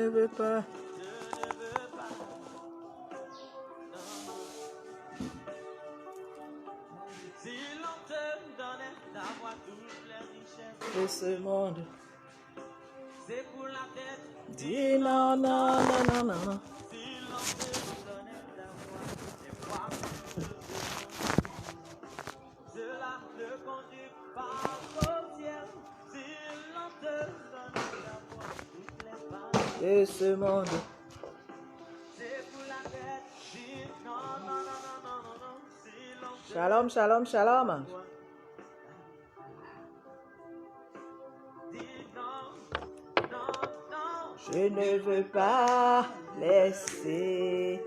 ne veux pas. De ce monde. Dis non, non, non, non, non. De ce monde. Shalom, shalom, shalom. Je ne veux pas laisser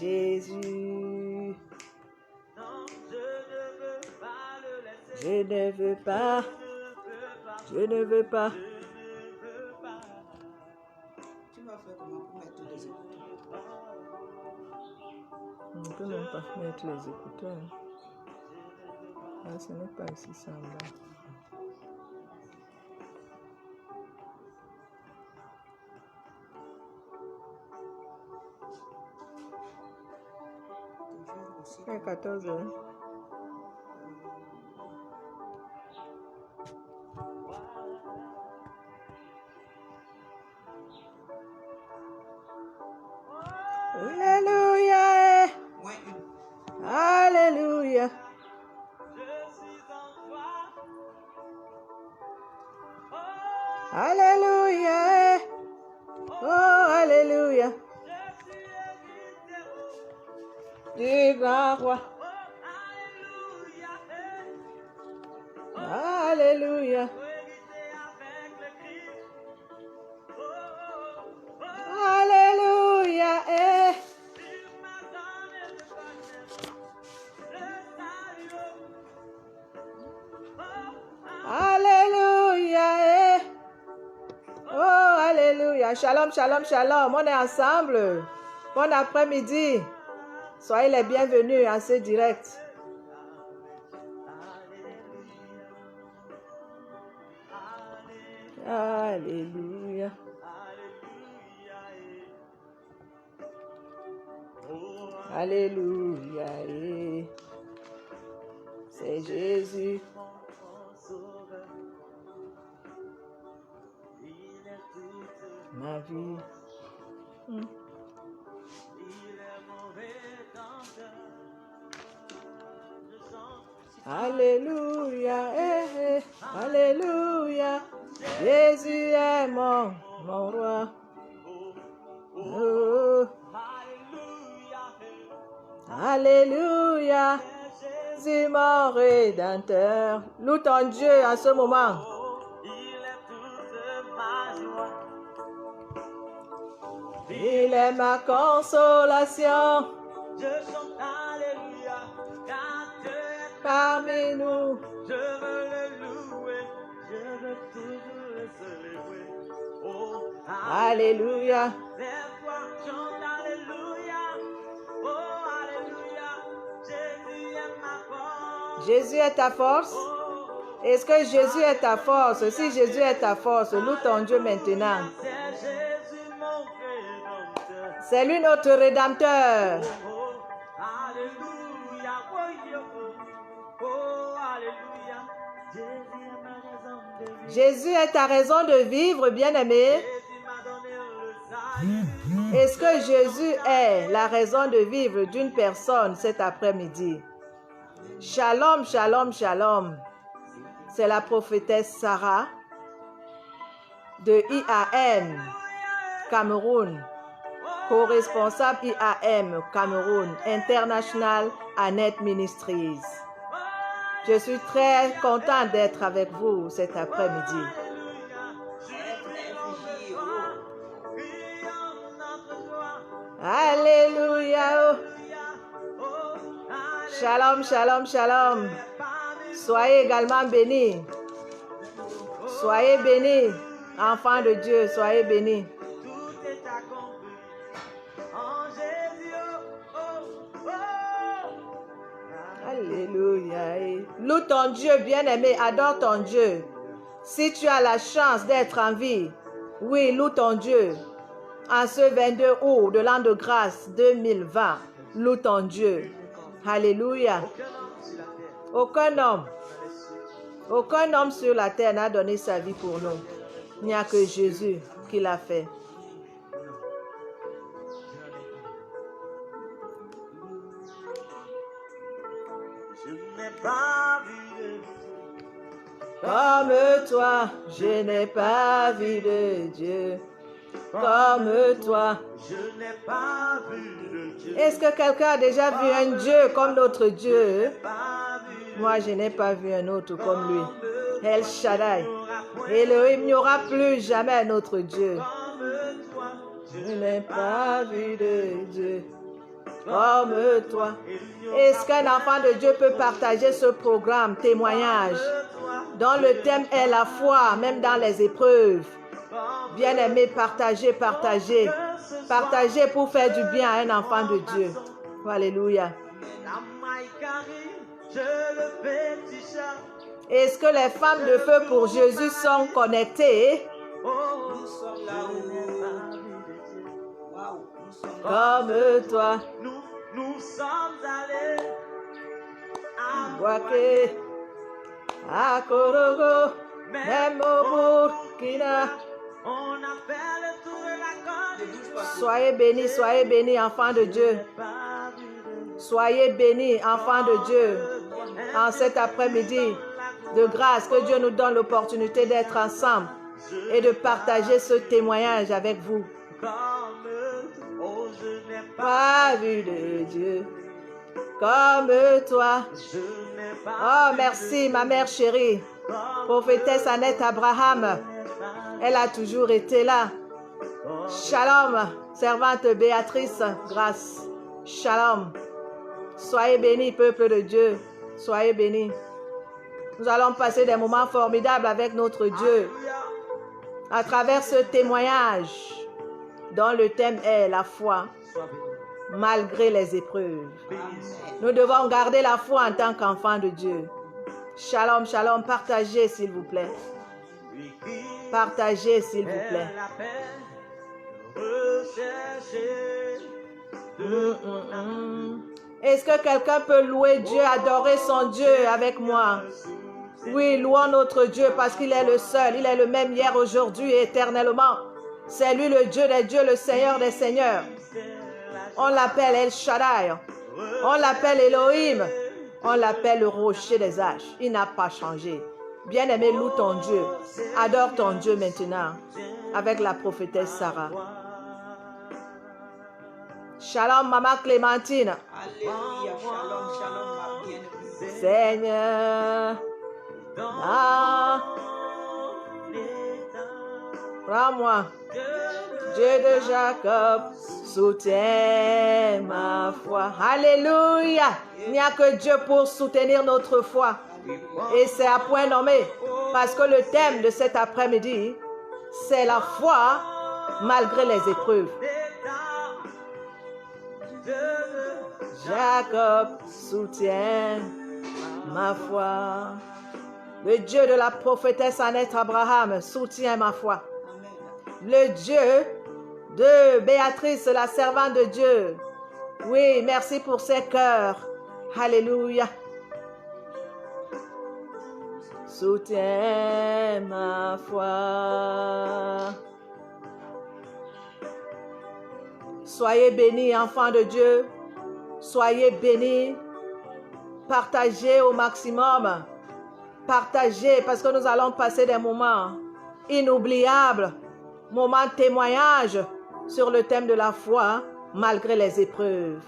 Jésus. Je ne veux pas. Je ne veux pas. Tu vas faire comment pour mettre les écouteurs? On ne peut même pas mettre les écouteurs. Ah, ce n'est pas ici, ça va. C'est 14 heures. Alléluia. Alléluia. Alléluia. Oh, alléluia. Du grand roi. Alléluia. Alléluia. Alléluia. Oh, alléluia. Shalom, shalom, shalom. On est ensemble. Bon après-midi. Soyez les bienvenus à ce direct. Alléluia. Alléluia. C'est Jésus. Ma vie. Alléluia, alléluia, Jésus est mon roi. Oh. Alléluia, Jésus mon rédempteur. Loue ton Dieu en ce moment. Il est ma consolation. Je chante alléluia, car Dieu est parmi nous. Je veux le louer, je veux toujours le célébrer. Oh, alléluia. Lève-toi, chante alléluia. Oh, alléluia. Jésus est ma force. Jésus est ta force. Est-ce que Jésus est ta force? Si Jésus est ta force, loue ton Dieu maintenant. C'est lui notre Rédempteur. Jésus est ta raison de vivre, bien-aimé. Est-ce que Jésus est la raison de vivre d'une personne cet après-midi? Shalom, shalom, shalom. C'est la prophétesse Sarah de IAM Cameroun, co-responsable IAM Cameroun, International Annette Ministries. Je suis très contente d'être avec vous cet après-midi. Alléluia. Shalom, shalom, shalom. Soyez également bénis. Soyez bénis, enfants de Dieu, soyez bénis. Alléluia. Loue ton Dieu, bien-aimé, adore ton Dieu. Si tu as la chance d'être en vie, oui, loue ton Dieu. En ce 22 août de l'an de grâce 2020, loue ton Dieu. Alléluia. Aucun homme sur la terre n'a donné sa vie pour nous. Il n'y a que Jésus qui l'a fait. Je n'ai pas vu Comme toi, je n'ai pas vu de Dieu. Comme toi. je n'ai pas vu de Dieu. Est-ce que quelqu'un a déjà vu un Dieu comme notre Dieu? Pas vu Moi, je n'ai pas vu un autre comme lui. El Shaddai. Elohim, il n'y aura plus jamais un autre Dieu. comme toi. Je n'ai pas vu de Dieu comme toi. Est-ce qu'un enfant de Dieu peut partager ce programme témoignage dont le thème est la foi, même dans les épreuves? Bien-aimé, partagez, partagez. Partagez pour faire du bien à un enfant de Dieu. Alléluia. La maille arrive, je le petit chat. Est-ce que les femmes de feu pour Jésus sont connectées? Oh, Nous sommes là je où n'ai pas vu de Dieu. waouh, nous sommes là. Comme toi. Nous sommes allés à Boaké, à Korogo, même au Burkina. On a fait le tour de la côte. Soyez bénis, enfants de Dieu. Pas vu de Soyez bénis, enfants de Dieu. En cet après-midi de grâce, que Dieu nous donne l'opportunité d'être ensemble et de partager ce témoignage avec vous. comme oh, je n'ai Pas vu de Dieu comme toi. je n'ai pas Oh, merci, ma mère chérie. Prophétesse Annette Abraham. Elle a toujours été là. Shalom, servante Béatrice, grâce. Shalom. Soyez bénis, peuple de Dieu. Soyez bénis. Nous allons passer des moments formidables avec notre Dieu à travers ce témoignage dont le thème est la foi malgré les épreuves. Nous devons garder la foi en tant qu'enfants de Dieu. Shalom, shalom. Partagez, s'il vous plaît. Partagez, s'il vous plaît. Est-ce que quelqu'un peut louer Dieu, adorer son Dieu avec moi? Oui, louons notre Dieu parce qu'il est le seul. Il est le même hier, aujourd'hui et éternellement. C'est lui le Dieu des dieux, le Seigneur des seigneurs. On l'appelle El Shaddai. On l'appelle Elohim. On l'appelle le rocher des âges. Il n'a pas changé. Bien-aimé, loue ton Dieu. Adore ton Dieu maintenant avec la prophétesse Sarah. Shalom, maman Clémentine. Alléluia, shalom, shalom, ma bien-aimée. Seigneur, prends-moi. Dieu de Jacob, soutiens ma foi. Alléluia. Il n'y a que Dieu pour soutenir notre foi. Et c'est à point nommé. Parce que le thème de cet après-midi, c'est la foi malgré les épreuves. Jacob soutient ma foi. Le Dieu de la prophétesse Annette Abraham soutient ma foi. Le Dieu de Béatrice, la servante de Dieu. Oui, merci pour ces cœurs. Alléluia. Soutiens ma foi. Soyez bénis, enfants de Dieu. Soyez bénis. Partagez au maximum. Partagez parce que nous allons passer des moments inoubliables. Moments de témoignage sur le thème de la foi malgré les épreuves.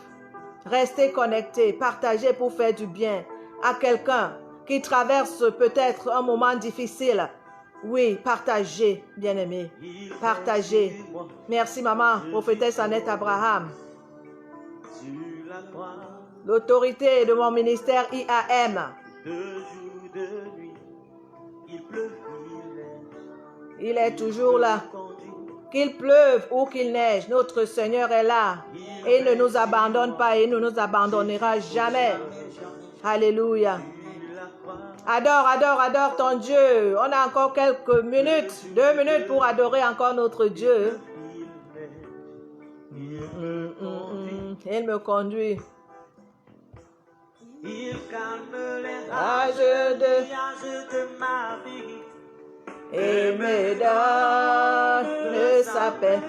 Restez connectés. Partagez pour faire du bien à quelqu'un qui traverse peut-être un moment difficile. Oui, partagez, bien-aimés. Partagez. Merci, maman, prophétesse Annette Abraham. L'autorité de mon ministère IAM. Il est toujours là. Qu'il pleuve ou qu'il neige, notre Seigneur est là. Et il ne nous abandonne pas et il ne nous abandonnera jamais. Alléluia. Adore, adore, adore ton Dieu. On a encore quelques minutes, 2 minutes pour adorer encore notre Dieu. Il me conduit. Il calme les Rage de ma vie. et me donne sa paix.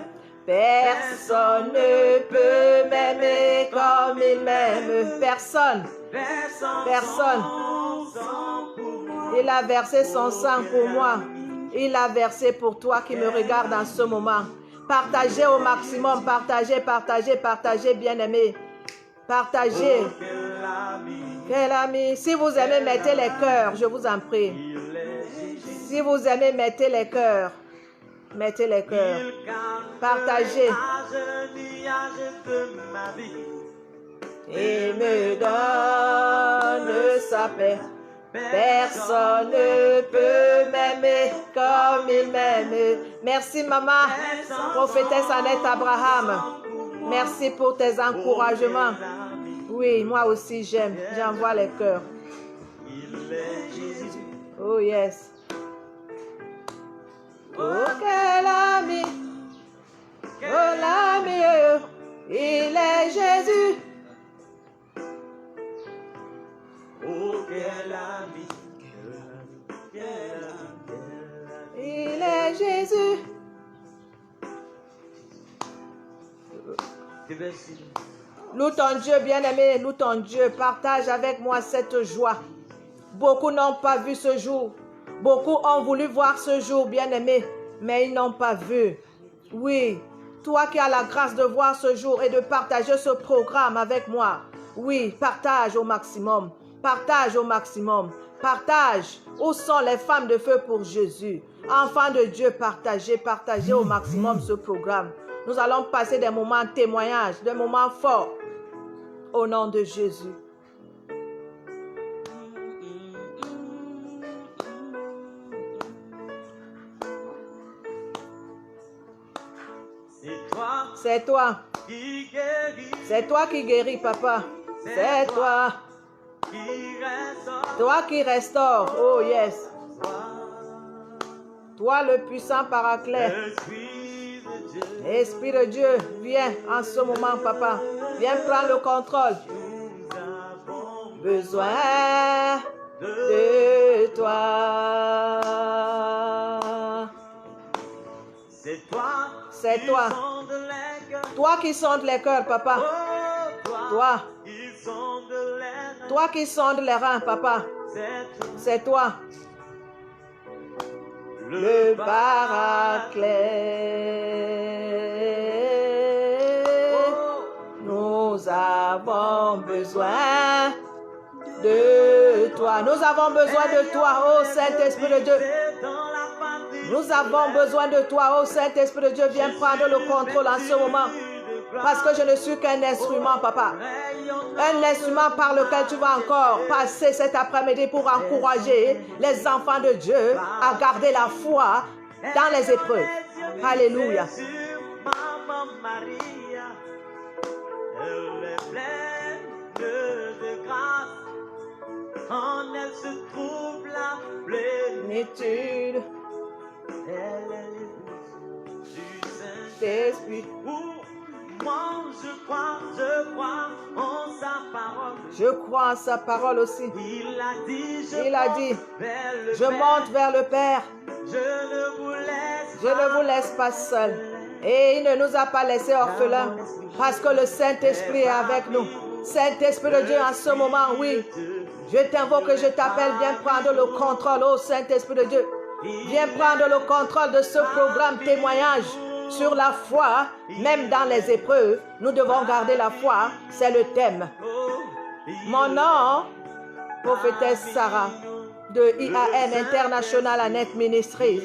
Personne ne peut m'aimer comme il m'aime. Personne. Personne. Il a versé son sang pour moi. Il a versé pour toi qui me regarde en ce moment. Partagez au maximum. Partagez, partagez, partagez, bien-aimés. Partagez. Quel ami. Si vous aimez, mettez les cœurs. Je vous en prie. Si vous aimez, mettez les cœurs. Mettez les cœurs. Partagez. Il me donne sa paix. Personne ne peut m'aimer comme il m'aime. Merci maman, prophétesse Annette Abraham. Merci pour tes encouragements. Oui, moi aussi j'aime. J'envoie les cœurs. Oh yes. Oh quel ami. Oh l'ami. Il est Jésus. Oh, quel ami, Il est Jésus. Loue ton Dieu, bien-aimé, loue ton Dieu. Partage avec moi cette joie. Beaucoup n'ont pas vu ce jour. Beaucoup ont voulu voir ce jour, bien-aimé, mais ils n'ont pas vu. Oui, toi qui as la grâce de voir ce jour et de partager ce programme avec moi. Oui, partage au maximum. Partage au maximum. Partage. Où sont les femmes de feu pour Jésus? Enfants de Dieu, partagez, partagez au maximum ce programme. Nous allons passer des moments de témoignage, des moments forts. Au nom de Jésus. C'est toi. C'est toi qui guéris, papa. C'est toi. Toi qui restaure. Oh yes. Toi le puissant paraclet. Esprit de Dieu, viens en ce moment, papa. Viens prendre le contrôle. Besoin de toi. c'est toi. C'est toi. Toi qui sondes les cœurs, papa. Toi. Toi qui sondes les reins, papa. C'est toi. Le paraclet. Nous avons besoin de toi. Nous avons besoin de toi, ô Saint-Esprit de Dieu. Nous avons besoin de toi, ô Saint-Esprit de Dieu. Viens prendre le contrôle en ce moment. Parce que je ne suis qu'un instrument, papa. Un instrument par lequel tu vas encore passer cet après-midi pour encourager les enfants de Dieu à garder la foi dans les épreuves. Alléluia. En elle se trouve la plénitude. Elle est l'épouse du Saint-Esprit. Moi, je crois en sa parole. Je crois en sa parole aussi. Il a dit, je monte vers le Père. Je ne vous laisse pas seul. Et il ne nous a pas laissés orphelins. Parce que le Saint-Esprit est avec nous. Saint-Esprit de Dieu, en ce moment, oui. Je t'invoque, je t'appelle, viens prendre le contrôle, ô Saint-Esprit de Dieu. Viens prendre le contrôle de ce programme témoignage sur la foi, même dans les épreuves. Nous devons garder la foi, c'est le thème. Mon nom, prophétesse Sarah, de IAN International Annette Ministries.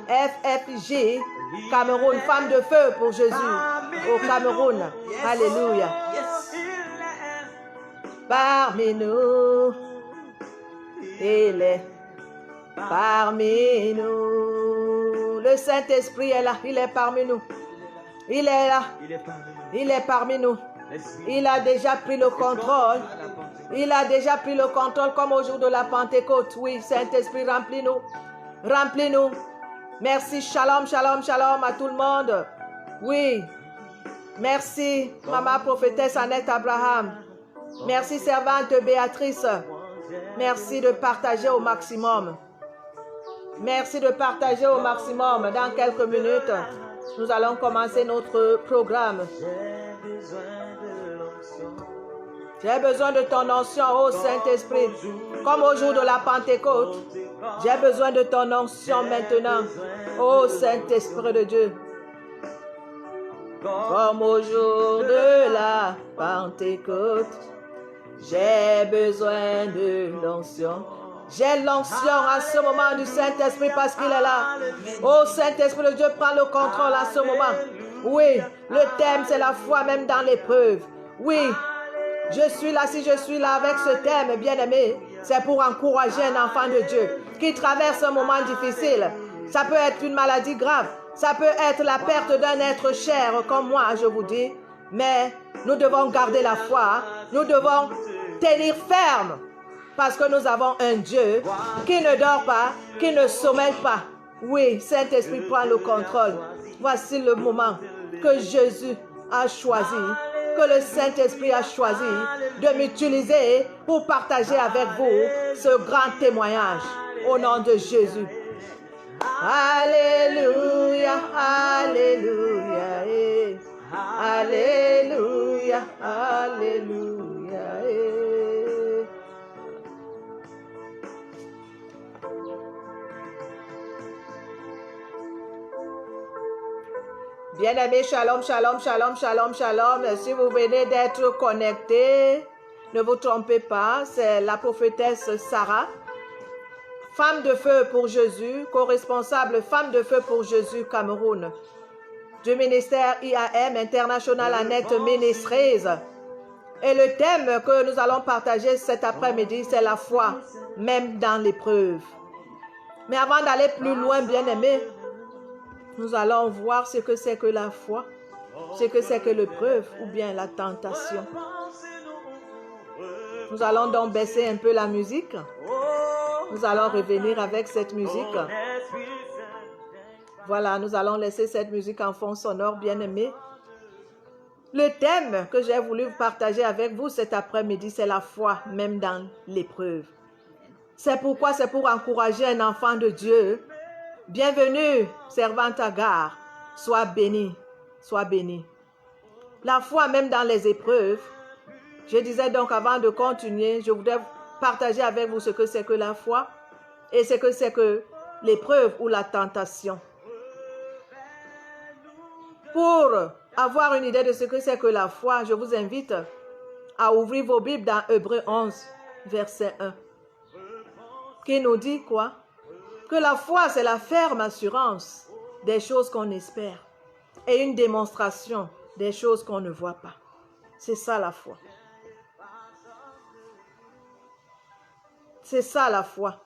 FFJ, Cameroun, femme de feu pour Jésus, au Cameroun. Alléluia. Parmi nous, il est parmi nous. Le Saint-Esprit est là, il est parmi nous. Il est là, il est parmi nous. Il a déjà pris le contrôle. Il a déjà pris le contrôle comme au jour de la Pentecôte. Oui, Saint-Esprit, remplis-nous. Remplis-nous. Merci, shalom, shalom, shalom à tout le monde. Oui, Merci, maman prophétesse Annette Abraham. Merci, servante Béatrice. Merci de partager au maximum. Merci de partager au maximum. Dans quelques minutes, nous allons commencer notre programme. J'ai besoin de ton onction, ô Saint-Esprit. Comme au jour de la Pentecôte, j'ai besoin de ton onction maintenant, ô Saint-Esprit de Dieu. Comme au jour de la Pentecôte, j'ai besoin de l'onction. J'ai l'onction à ce moment du Saint-Esprit parce qu'il est là. Oh Saint-Esprit de Dieu, prends le contrôle à ce moment. Oui, le thème c'est la foi même dans l'épreuve. Oui, je suis là, si je suis là avec ce thème, bien-aimé, c'est pour encourager un enfant de Dieu qui traverse un moment difficile. Ça peut être une maladie grave. Ça peut être la perte d'un être cher, comme moi, je vous dis. Mais nous devons garder la foi. Nous devons tenir ferme. Parce que nous avons un Dieu qui ne dort pas, qui ne sommeille pas. Oui, Saint-Esprit prend le contrôle. Voici le moment que Jésus a choisi, que le Saint-Esprit a choisi de m'utiliser pour partager avec vous ce grand témoignage. Au nom de Jésus. Alléluia, alléluia, eh. Alléluia, alléluia, eh. Bien-aimés, shalom, shalom, shalom, shalom, shalom. Si vous venez d'être connectés, ne vous trompez pas, c'est la prophétesse Sarah. Femme de feu pour Jésus, co-responsable Femme de feu pour Jésus Cameroun, du ministère IAM, International Annette Ministries. Et le thème que nous allons partager cet après-midi, c'est la foi, même dans l'épreuve. Mais avant d'aller plus loin, bien-aimés, nous allons voir ce que c'est que la foi, ce que c'est que l'épreuve ou bien la tentation. Nous allons donc baisser un peu la musique. Nous allons revenir avec cette musique. Voilà, nous allons laisser cette musique en fond sonore, bien-aimé. Le thème que j'ai voulu partager avec vous cet après-midi, c'est la foi, même dans l'épreuve. C'est pourquoi c'est pour encourager un enfant de Dieu. Bienvenue, servante Agar. Sois bénie, sois bénie. La foi, même dans les épreuves. Je disais donc avant de continuer, je voudrais partager avec vous ce que c'est que la foi et ce que c'est que l'épreuve ou la tentation. Pour avoir une idée de ce que c'est que la foi, je vous invite à ouvrir vos Bibles dans Hébreux 11, verset 1, qui nous dit quoi? Que la foi, c'est la ferme assurance des choses qu'on espère et une démonstration des choses qu'on ne voit pas. C'est ça la foi. C'est ça la foi.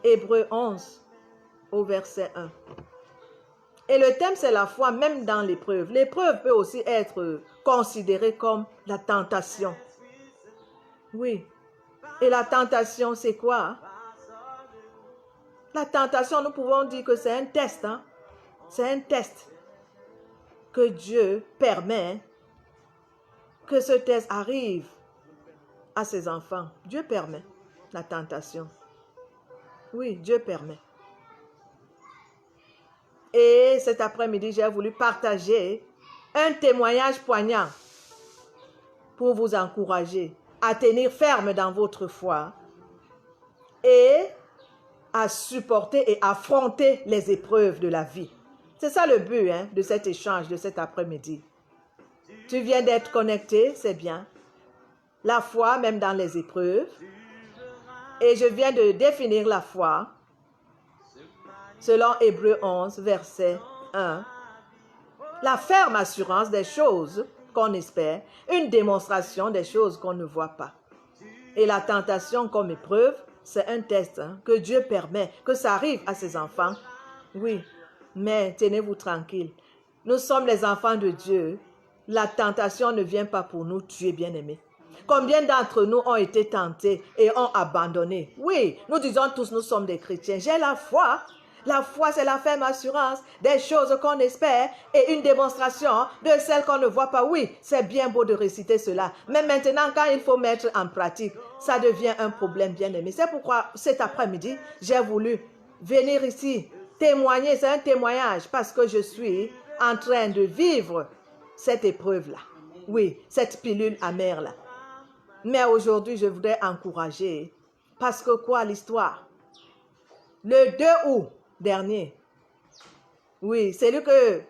Hébreux 11 au verset 1. Et le thème c'est la foi même dans l'épreuve. L'épreuve peut aussi être considérée comme la tentation. Oui. Et la tentation c'est quoi? La tentation, nous pouvons dire que c'est un test. Hein? C'est un test que Dieu permet que ce test arrive à ses enfants. Dieu permet la tentation. Oui, Dieu permet. Et cet après-midi, j'ai voulu partager un témoignage poignant pour vous encourager à tenir ferme dans votre foi et à supporter et affronter les épreuves de la vie. C'est ça le but de cet échange de cet après-midi. Tu viens d'être connecté, c'est bien. La foi, même dans les épreuves. Et je viens de définir la foi selon Hébreux 11, verset 1. La ferme assurance des choses qu'on espère, une démonstration des choses qu'on ne voit pas. Et la tentation comme épreuve, c'est un test que Dieu permet, que ça arrive à ses enfants. Oui, mais tenez-vous tranquille. Nous sommes les enfants de Dieu. La tentation ne vient pas pour nous tuer, bien-aimés. Combien d'entre nous ont été tentés et ont abandonné? Oui, nous disons tous, nous sommes des chrétiens. J'ai la foi, La foi, c'est la ferme assurance des choses qu'on espère et une démonstration de celles qu'on ne voit pas. Oui, c'est bien beau de réciter cela. Mais maintenant, quand il faut mettre en pratique, ça devient un problème, bien-aimé. C'est pourquoi cet après-midi, j'ai voulu venir ici témoigner. C'est un témoignage parce que je suis en train de vivre cette épreuve-là. Oui, cette pilule amère-là. Mais aujourd'hui, je voudrais encourager. Parce que quoi, l'histoire? Le 2 août dernier, oui, c'est lui que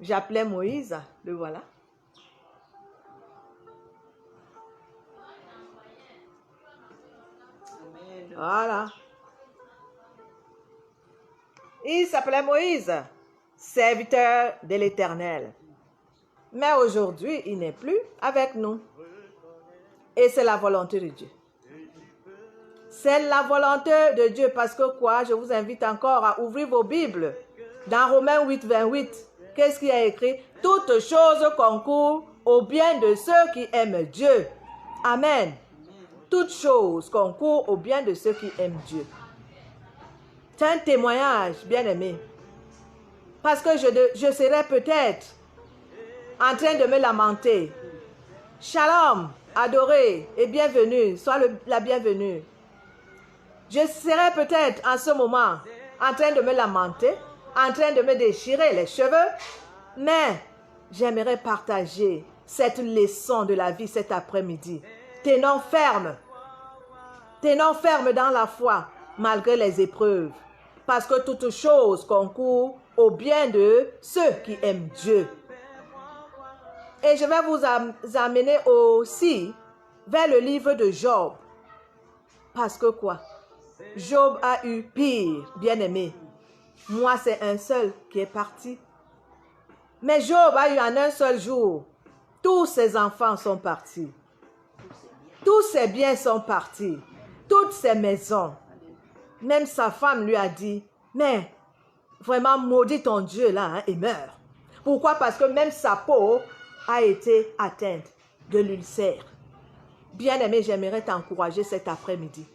j'appelais Moïse, le voilà. Voilà. Il s'appelait Moïse, serviteur de l'Éternel. Mais aujourd'hui, il n'est plus avec nous. Et c'est la volonté de Dieu. C'est la volonté de Dieu parce que quoi? Je vous invite encore à ouvrir vos Bibles. Dans Romains 8, 28, qu'est-ce qu'il y a écrit? Toutes choses concourent au bien de ceux qui aiment Dieu. Amen. Toutes choses concourent au bien de ceux qui aiment Dieu. C'est un témoignage, bien-aimé. Parce que je serais peut-être en train de me lamenter. Shalom, adoré et bienvenue. Sois la bienvenue. Je serais peut-être en ce moment en train de me lamenter, en train de me déchirer les cheveux, mais j'aimerais partager cette leçon de la vie cet après-midi. Tenons ferme dans la foi malgré les épreuves, parce que toute chose concourt au bien de ceux qui aiment Dieu. Et je vais vous amener aussi vers le livre de Job, parce que quoi? Job a eu pire, bien-aimé. Moi, c'est un seul qui est parti. Mais Job a eu en un seul jour, tous ses enfants sont partis. Tous ses biens sont partis. Toutes ses maisons. Même sa femme lui a dit, mais vraiment maudit ton Dieu là hein, et meurt. Pourquoi? Parce que même sa peau a été atteinte de l'ulcère. Bien-aimé, j'aimerais t'encourager cet après-midi.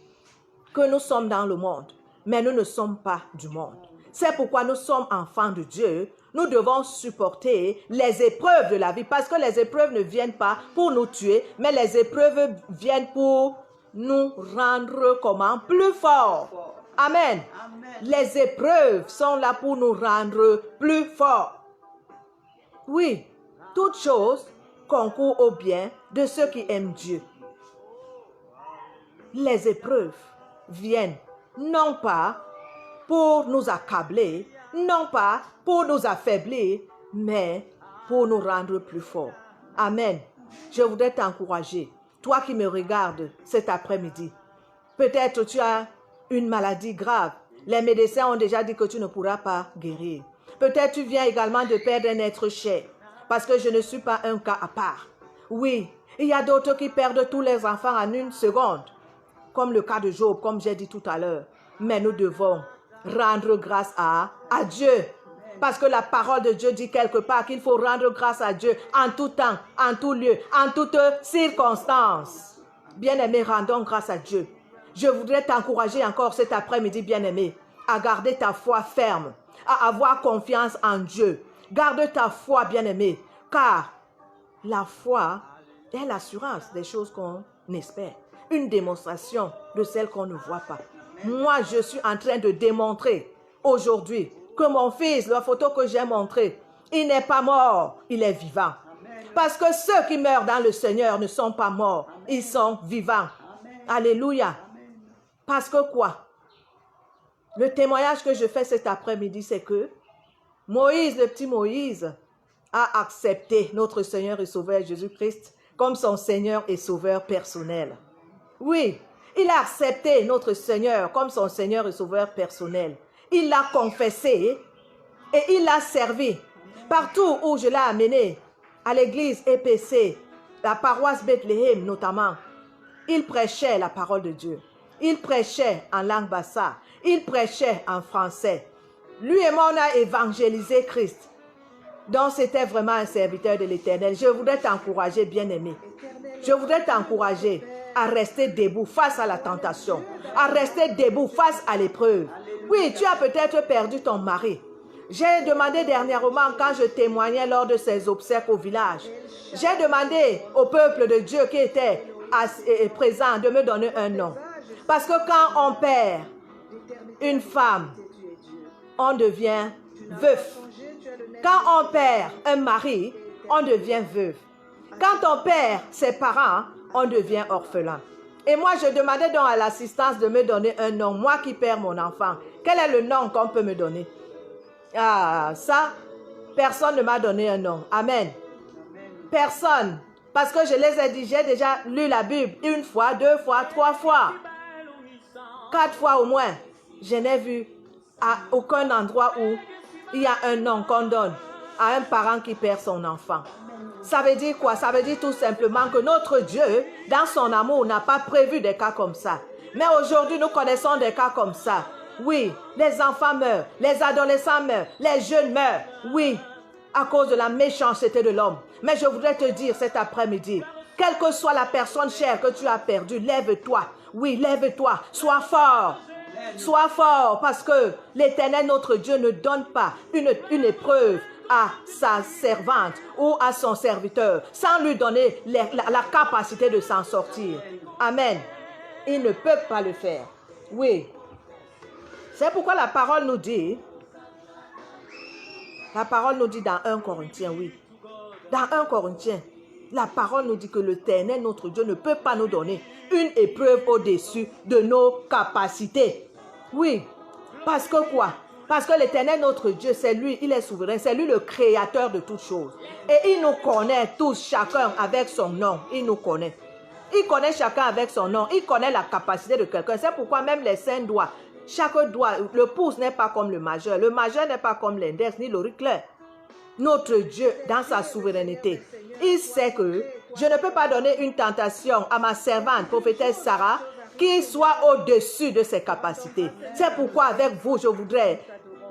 Que nous sommes dans le monde, mais nous ne sommes pas du monde. C'est pourquoi nous sommes enfants de Dieu. Nous devons supporter les épreuves de la vie parce que les épreuves ne viennent pas pour nous tuer, mais les épreuves viennent pour nous rendre comment? Plus forts. Amen. Amen. Les épreuves sont là pour nous rendre plus forts. Oui, toute chose concourt au bien de ceux qui aiment Dieu. Les épreuves viennent non pas pour nous accabler, non pas pour nous affaiblir, mais pour nous rendre plus forts. Amen. Je voudrais t'encourager, toi qui me regardes cet après-midi. Peut-être tu as une maladie grave. Les médecins ont déjà dit que tu ne pourras pas guérir. Peut-être tu viens également de perdre un être cher, parce que je ne suis pas un cas à part. Oui, il y a d'autres qui perdent tous les enfants en une seconde, comme le cas de Job, comme j'ai dit tout à l'heure. Mais nous devons rendre grâce à Dieu. Parce que la parole de Dieu dit quelque part qu'il faut rendre grâce à Dieu en tout temps, en tout lieu, en toutes circonstances. Bien-aimé, rendons grâce à Dieu. Je voudrais t'encourager encore cet après-midi, bien-aimé, à garder ta foi ferme, à avoir confiance en Dieu. Garde ta foi, bien-aimé, car la foi est l'assurance des choses qu'on espère. Une démonstration de celles qu'on ne voit pas. Moi, je suis en train de démontrer aujourd'hui que mon fils, la photo que j'ai montrée, il n'est pas mort, il est vivant. Parce que ceux qui meurent dans le Seigneur ne sont pas morts, ils sont vivants. Alléluia. Parce que quoi? Le témoignage que je fais cet après-midi, c'est que Moïse, le petit Moïse, a accepté notre Seigneur et Sauveur Jésus-Christ comme son Seigneur et Sauveur personnel. Oui, il a accepté notre Seigneur comme son Seigneur et Sauveur personnel. Il l'a confessé et il l'a servi. Partout où je l'ai amené, à l'église EPC, la paroisse Bethléem notamment, il prêchait la parole de Dieu. Il prêchait en langue bassa. Il prêchait en français. Lui et moi, on a évangélisé Christ. Donc, c'était vraiment un serviteur de l'Éternel. Je voudrais t'encourager, bien-aimé. Je voudrais t'encourager à rester debout face à la tentation, à rester debout face à l'épreuve. Oui, tu as peut-être perdu ton mari. J'ai demandé dernièrement, quand je témoignais lors de ces obsèques au village, j'ai demandé au peuple de Dieu qui était présent de me donner un nom. Parce que quand on perd une femme, on devient veuf. Quand on perd un mari, on devient veuve. Quand on perd ses parents, on devient orphelin. Et moi, je demandais donc à l'assistance de me donner un nom. Moi qui perds mon enfant, quel est le nom qu'on peut me donner? Ah, ça, personne ne m'a donné un nom. Amen. Personne. Parce que je les ai dit, j'ai déjà lu la Bible 1 fois, 2 fois, 3 fois. 4 fois au moins. Je n'ai vu à aucun endroit où il y a un nom qu'on donne à un parent qui perd son enfant. Ça veut dire quoi? Ça veut dire tout simplement que notre Dieu, dans son amour, n'a pas prévu des cas comme ça. Mais aujourd'hui, nous connaissons des cas comme ça. Oui, les enfants meurent, les adolescents meurent, les jeunes meurent. Oui, à cause de la méchanceté de l'homme. Mais je voudrais te dire cet après-midi, quelle que soit la personne chère que tu as perdue, lève-toi. Oui, lève-toi, sois fort. Sois fort parce que l'Éternel, notre Dieu, ne donne pas une épreuve à sa servante ou à son serviteur sans lui donner la capacité de s'en sortir. Amen. Il ne peut pas le faire. Oui. C'est pourquoi la parole nous dit dans 1 Corinthiens, oui. Dans 1 Corinthiens, la parole nous dit que l'Éternel, notre Dieu, ne peut pas nous donner une épreuve au-dessus de nos capacités. Oui, parce que quoi? Parce que l'Éternel, notre Dieu, c'est lui, il est souverain, c'est lui le créateur de toutes choses. Et il nous connaît tous, chacun avec son nom, il nous connaît. Il connaît chacun avec son nom, il connaît la capacité de quelqu'un. C'est pourquoi même les 5 doigts, chaque doigt, le pouce n'est pas comme le majeur n'est pas comme l'index, ni l'auriculaire. Notre Dieu, dans sa souveraineté, il sait que je ne peux pas donner une tentation à ma servante, prophétesse Sarah, qui soit au-dessus de ses capacités. C'est pourquoi avec vous, je voudrais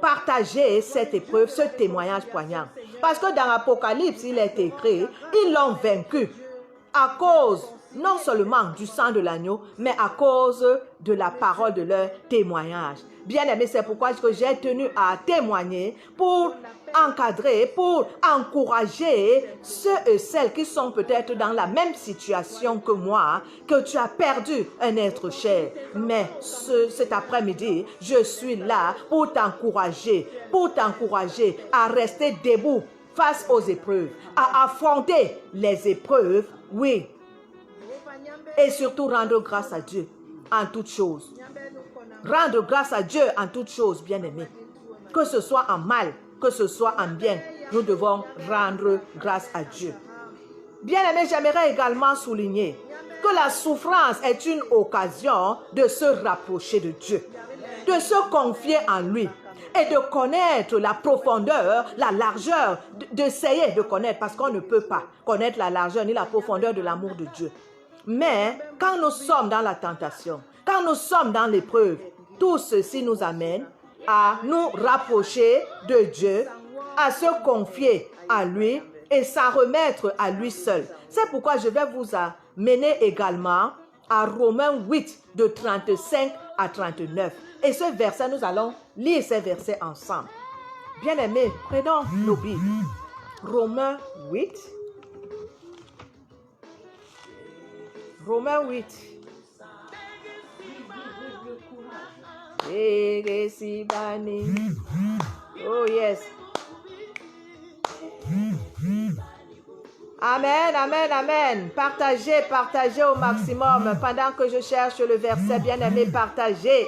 partager cette épreuve, ce témoignage poignant. Parce que dans l'Apocalypse, il est écrit, ils l'ont vaincu à cause non seulement du sang de l'agneau, mais à cause de la parole de leur témoignage. Bien aimé, c'est pourquoi j'ai tenu à témoigner pour encadrer, pour encourager ceux et celles qui sont peut-être dans la même situation que moi, que tu as perdu un être cher. Mais cet après-midi, je suis là pour t'encourager à rester debout face aux épreuves, à affronter les épreuves, oui, et surtout rendre grâce à Dieu en toutes choses. Rendre grâce à Dieu en toutes choses, bien-aimés. Que ce soit en mal, que ce soit en bien, nous devons rendre grâce à Dieu. Bien-aimés, j'aimerais également souligner que la souffrance est une occasion de se rapprocher de Dieu, de se confier en lui et de connaître la profondeur, la largeur, d'essayer de connaître, parce qu'on ne peut pas connaître la largeur ni la profondeur de l'amour de Dieu. Mais quand nous sommes dans la tentation, quand nous sommes dans l'épreuve, tout ceci nous amène à nous rapprocher de Dieu, à se confier à lui et s'en remettre à lui seul. C'est pourquoi je vais vous amener également à Romains 8, de 35 à 39. Et ce verset, nous allons lire ces versets ensemble. Bien-aimés, prenons nos Bibles. Romains 8. Romains 8. Oh yes. Amen, amen, amen. Partagez au maximum. Pendant que je cherche le verset, bien-aimé, partagez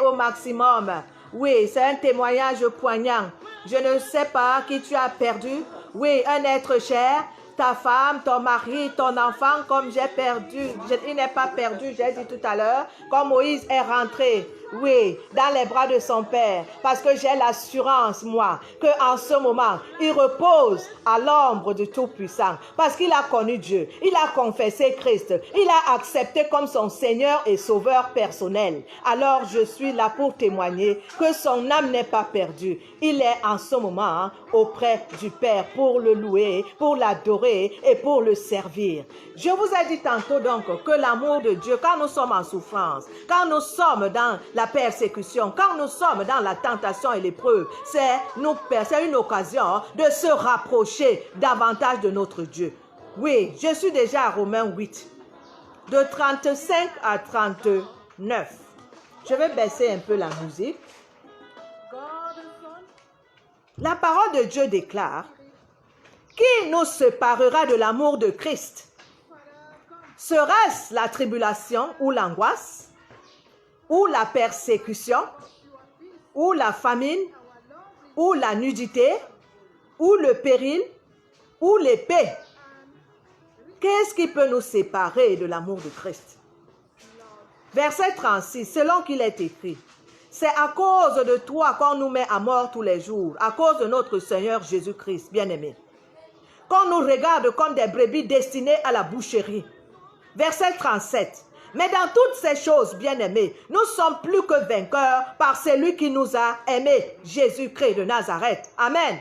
au maximum. Oui, c'est un témoignage poignant. Je ne sais pas qui tu as perdu. Oui, un être cher. Ta femme, ton mari, ton enfant, comme j'ai perdu, il n'est pas perdu, j'ai dit tout à l'heure, comme Moïse est rentré, oui, dans les bras de son père, parce que j'ai l'assurance, moi, qu'en ce moment, il repose à l'ombre du Tout-Puissant, parce qu'il a connu Dieu, il a confessé Christ, il a accepté comme son Seigneur et Sauveur personnel. Alors je suis là pour témoigner que son âme n'est pas perdue. Il est en ce moment auprès du Père pour le louer, pour l'adorer et pour le servir. Je vous ai dit tantôt donc que l'amour de Dieu, quand nous sommes en souffrance, quand nous sommes dans la persécution, quand nous sommes dans la tentation et l'épreuve, c'est une occasion de se rapprocher davantage de notre Dieu. Oui, je suis déjà à Romains 8, de 35 à 39. Je vais baisser un peu la musique. La parole de Dieu déclare: qui nous séparera de l'amour de Christ? Serait-ce la tribulation ou l'angoisse, ou la persécution, ou la famine, ou la nudité, ou le péril, ou l'épée? Qu'est-ce qui peut nous séparer de l'amour de Christ? Verset 36, selon qu'il est écrit: c'est à cause de toi qu'on nous met à mort tous les jours, à cause de notre Seigneur Jésus-Christ, bien-aimé. Qu'on nous regarde comme des brebis destinées à la boucherie. Verset 37. Mais dans toutes ces choses, bien-aimés, nous sommes plus que vainqueurs par celui qui nous a aimés, Jésus-Christ de Nazareth. Amen.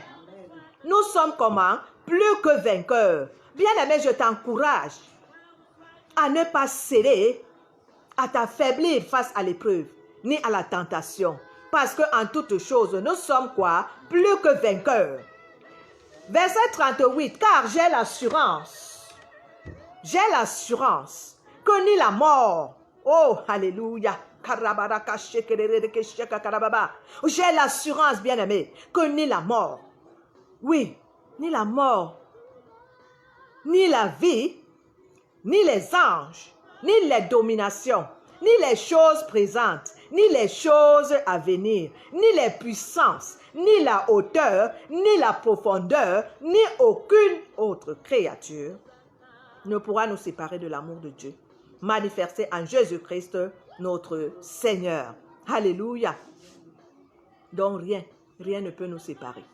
Nous sommes comment? Plus que vainqueurs. Bien-aimé, je t'encourage à ne pas céder, à t'affaiblir face à l'épreuve, ni à la tentation. Parce qu'en toutes choses, nous sommes quoi? Plus que vainqueurs. Verset 38, car j'ai l'assurance que ni la mort, oh, alléluia, j'ai l'assurance, bien-aimé, que ni la mort, oui, ni la mort, ni la vie, ni les anges, ni les dominations, ni les choses présentes, ni les choses à venir, ni les puissances, ni la hauteur, ni la profondeur, ni aucune autre créature ne pourra nous séparer de l'amour de Dieu, manifesté en Jésus-Christ, notre Seigneur. Alléluia. Donc rien ne peut nous séparer.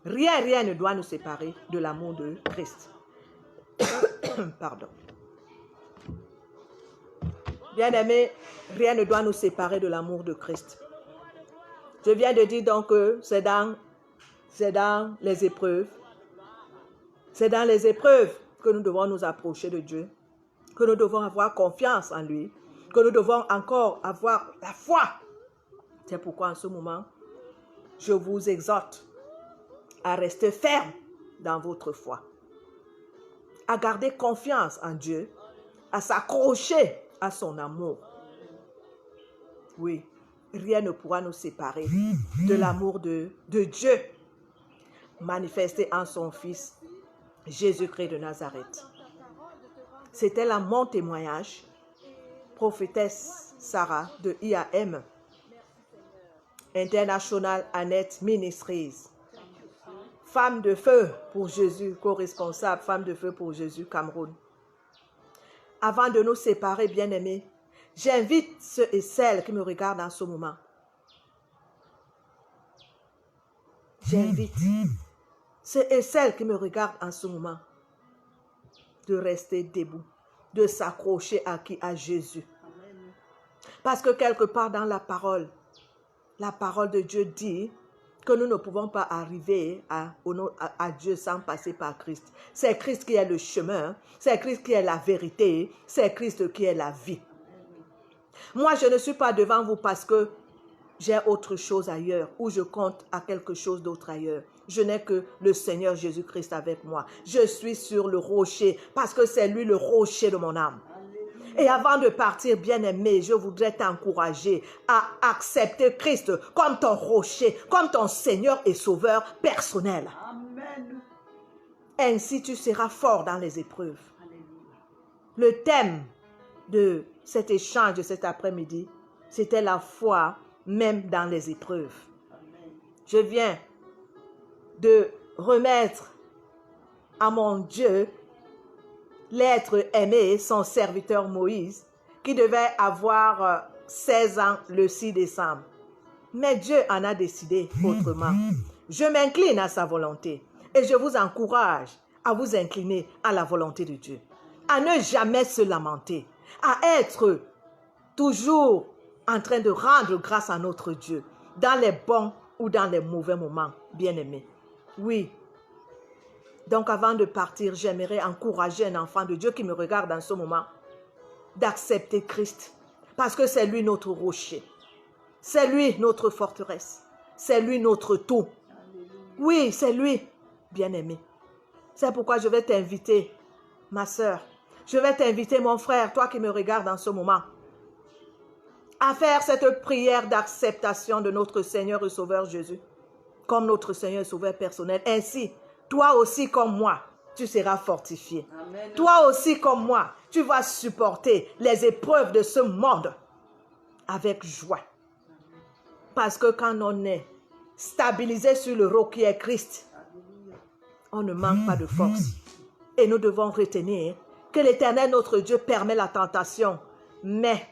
Rien ne doit nous séparer de l'amour de Christ. Pardon. Bien-aimés, rien ne doit nous séparer de l'amour de Christ. Je viens de dire donc que c'est dans les épreuves. C'est dans les épreuves que nous devons nous approcher de Dieu, que nous devons avoir confiance en lui, que nous devons encore avoir la foi. C'est pourquoi en ce moment, je vous exhorte à rester ferme dans votre foi, à garder confiance en Dieu, à s'accrocher à son amour. Oui, rien ne pourra nous séparer de l'amour de Dieu, manifesté en son Fils, Jésus-Christ de Nazareth. C'était là mon témoignage, prophétesse Sarah de IAM, International Annette Ministries, femme de feu pour Jésus, co-responsable, femme de feu pour Jésus, Cameroun. Avant de nous séparer, bien-aimés, j'invite ceux et celles qui me regardent en ce moment. J'invite ceux et celles qui me regardent en ce moment de rester debout, de s'accrocher à Jésus. Parce que quelque part dans la parole de Dieu dit que nous ne pouvons pas arriver à Dieu sans passer par Christ. C'est Christ qui est le chemin, c'est Christ qui est la vérité, c'est Christ qui est la vie. Moi, je ne suis pas devant vous parce que j'ai autre chose ailleurs ou je compte à quelque chose d'autre ailleurs. Je n'ai que le Seigneur Jésus-Christ avec moi. Je suis sur le rocher parce que c'est lui le rocher de mon âme. Et avant de partir, bien-aimé, je voudrais t'encourager à accepter Christ comme ton rocher, comme ton Seigneur et Sauveur personnel. Amen. Ainsi, tu seras fort dans les épreuves. Le thème de cet échange de cet après-midi, c'était la foi même dans les épreuves. Je viens de remettre à mon Dieu l'être aimé, son serviteur Moïse, qui devait avoir 16 ans le 6 décembre. Mais Dieu en a décidé autrement. Je m'incline à sa volonté et je vous encourage à vous incliner à la volonté de Dieu, à ne jamais se lamenter, à être toujours en train de rendre grâce à notre Dieu, dans les bons ou dans les mauvais moments, bien-aimés. Oui. Donc avant de partir, j'aimerais encourager un enfant de Dieu qui me regarde en ce moment d'accepter Christ. Parce que c'est lui notre rocher. C'est lui notre forteresse. C'est lui notre tout. Oui, c'est lui, bien-aimé. C'est pourquoi je vais t'inviter, ma soeur. Je vais t'inviter, mon frère, toi qui me regardes en ce moment, à faire cette prière d'acceptation de notre Seigneur et Sauveur Jésus, comme notre Seigneur et Sauveur personnel. Ainsi, toi aussi comme moi, tu seras fortifié. Amen. Toi aussi comme moi, tu vas supporter les épreuves de ce monde avec joie. Parce que quand on est stabilisé sur le roc qui est Christ, on ne manque pas de force. Et nous devons retenir que l'Éternel, notre Dieu, permet la tentation, mais